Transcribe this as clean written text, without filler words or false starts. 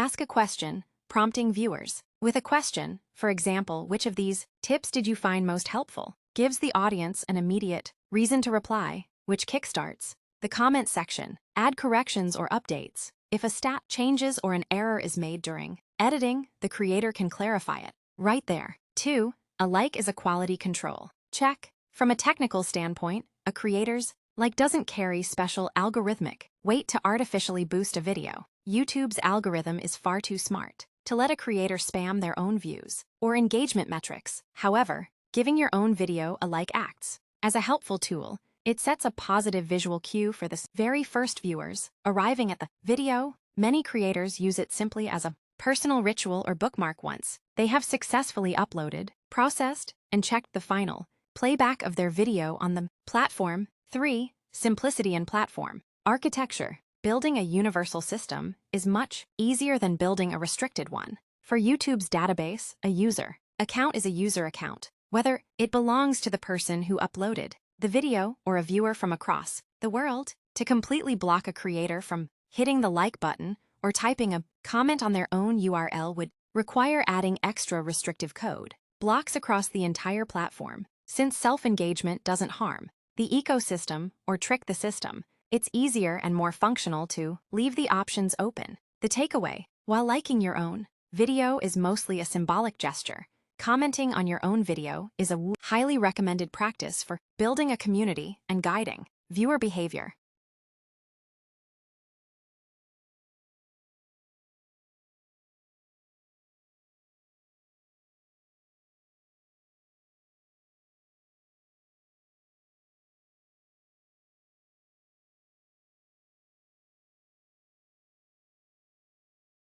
Ask a question, prompting viewers. With a question, for example, which of these tips did you find most helpful, gives the audience an immediate reason to reply, which kickstarts the comment section. Add corrections or updates. If a stat changes or an error is made during editing, the creator can clarify it right there. 2. A like is a quality control. Check. From a technical standpoint, a creator's like doesn't carry special algorithmic weight to artificially boost a video. YouTube's algorithm is far too smart to let a creator spam their own views or engagement metrics. However, giving your own video a like acts as a helpful tool. It sets a positive visual cue for the very first viewers arriving at the video. Many creators use it simply as a personal ritual or bookmark once they have successfully uploaded, processed, and checked the final playback of their video on the platform. 3. Simplicity and platform architecture. Building a universal system is much easier than building a restricted one. For YouTube's database, a user account is a user account, whether it belongs to the person who uploaded the video or a viewer from across the world. To completely block a creator from hitting the like button or typing a comment on their own URL would require adding extra restrictive code blocks across the entire platform. Since self-engagement doesn't harm the ecosystem or trick the system, it's easier and more functional to leave the options open. The takeaway: while liking your own video is mostly a symbolic gesture, commenting on your own video is a highly recommended practice for building a community and guiding viewer behavior.